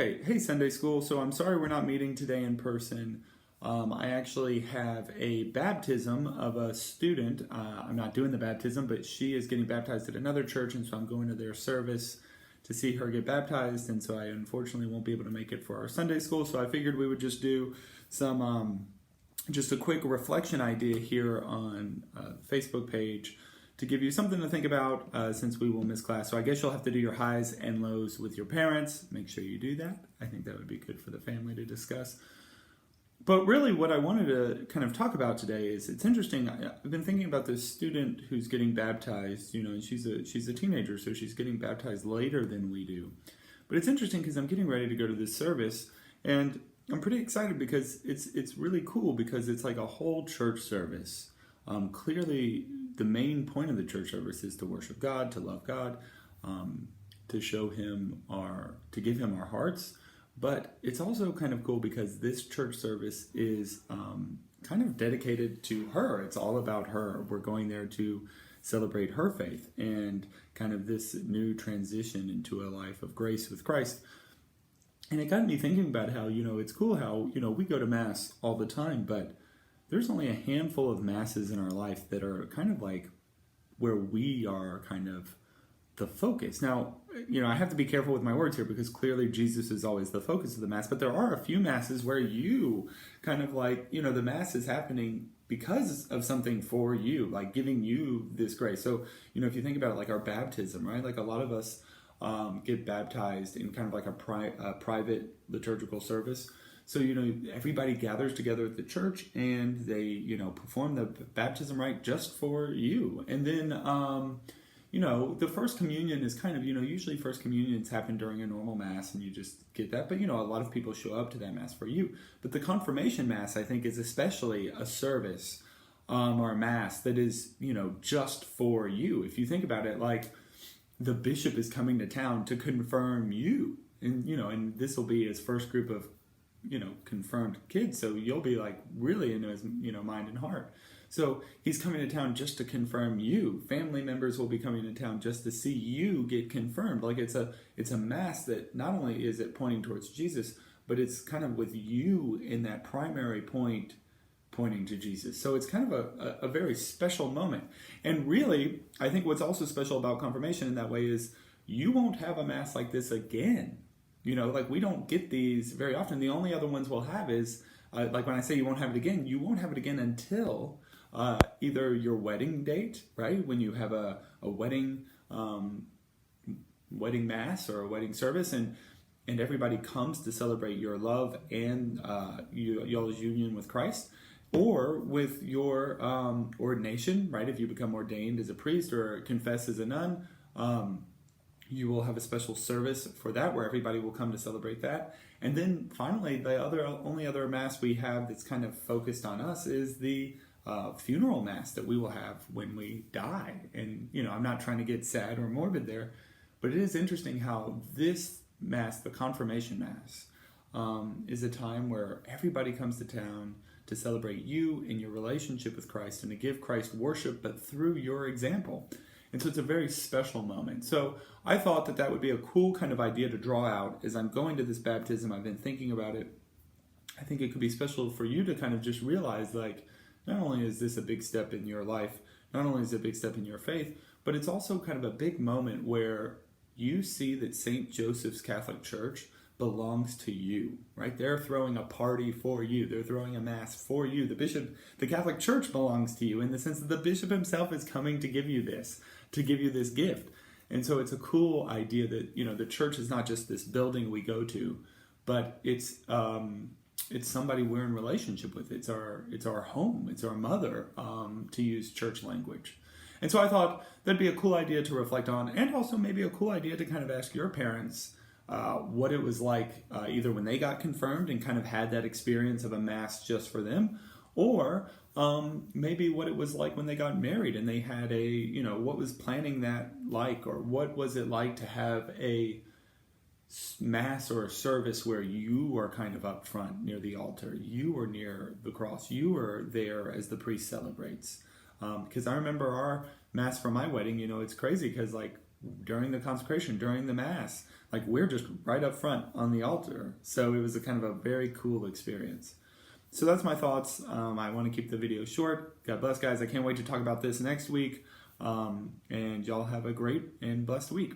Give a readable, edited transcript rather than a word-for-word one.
Okay, hey Sunday School. So I'm sorry we're not meeting today in person. I actually have a baptism of a student. I'm not doing the baptism, but she is getting baptized at another church, and so I'm going to their service to see her get baptized. And so I unfortunately won't be able to make it for our Sunday School. So I figured we would just do some, just a quick reflection idea here on the Facebook page to give you something to think about since we will miss class. So I guess you'll have to do your highs and lows with your parents. Make sure you do that. I think that would be good for the family to discuss. But really what I wanted to kind of talk about today is, it's interesting. I've been thinking about this student who's getting baptized, and she's a teenager, so she's getting baptized later than we do. But it's interesting because I'm getting ready to go to this service, and I'm pretty excited because it's really cool because it's like a whole church service. Clearly, the main point of the church service is to worship God, to love God, to show Him to give Him our hearts. But it's also kind of cool because this church service is kind of dedicated to her. It's all about her. We're going there to celebrate her faith and kind of this new transition into a life of grace with Christ. And it got me thinking about how, it's cool how, we go to Mass all the time, but there's only a handful of Masses in our life that are kind of like where we are kind of the focus. Now, I have to be careful with my words here because clearly Jesus is always the focus of the Mass, but there are a few Masses where you kind of like, the Mass is happening because of something for you, like giving you this grace. So, if you think about it, like our baptism, right? Like a lot of us get baptized in kind of like a private liturgical service. So, everybody gathers together at the church and they, perform the baptism rite just for you. And then, the First Communion is kind of, usually First Communions happen during a normal Mass and you just get that. But, a lot of people show up to that Mass for you. But the Confirmation Mass, I think, is especially a service or a Mass that is, just for you. If you think about it, like the bishop is coming to town to confirm you. And, and this will be his first group of confirmed kids, so you'll be like really into his mind and heart. So he's coming to town just to confirm you. Family members will be coming to town just to see you get confirmed. Like it's a Mass that not only is it pointing towards Jesus, but it's kind of with you in that primary point pointing to Jesus. So it's kind of a very special moment. And really, I think what's also special about confirmation in that way is you won't have a Mass like this again. Like we don't get these very often. The only other ones we'll have is, like when I say you won't have it again, you won't have it again until either your wedding date, right? When you have a wedding Mass or a wedding service and everybody comes to celebrate your love and y'all's union with Christ, or with your ordination, right? If you become ordained as a priest or confess as a nun, you will have a special service for that where everybody will come to celebrate that. And then finally, the only other Mass we have that's kind of focused on us is the funeral Mass that we will have when we die. And, I'm not trying to get sad or morbid there, but it is interesting how this Mass, the Confirmation Mass, is a time where everybody comes to town to celebrate you and your relationship with Christ and to give Christ worship, but through your example. And so it's a very special moment. So I thought that would be a cool kind of idea to draw out as I'm going to this baptism. I've been thinking about it. I think it could be special for you to kind of just realize, like, not only is this a big step in your life, not only is it a big step in your faith, but it's also kind of a big moment where you see that St. Joseph's Catholic Church belongs to you, right? They're throwing a party for you. They're throwing a Mass for you. The Catholic Church belongs to you in the sense that the bishop himself is coming to give you this gift. And so it's a cool idea that, the church is not just this building we go to, but it's somebody we're in relationship with. It's our home. It's our mother, to use church language. And so I thought that'd be a cool idea to reflect on, and also maybe a cool idea to kind of ask your parents what it was like either when they got confirmed and kind of had that experience of a Mass just for them, or maybe what it was like when they got married and they had what was planning that like, or what was it like to have a Mass or a service where you were kind of up front near the altar, you were near the cross, you were there as the priest celebrates. Because I remember our Mass for my wedding, it's crazy because like during the consecration, during the Mass. Like, we're just right up front on the altar. So it was a kind of a very cool experience. So that's my thoughts. I want to keep the video short. God bless, guys. I can't wait to talk about this next week. And y'all have a great and blessed week.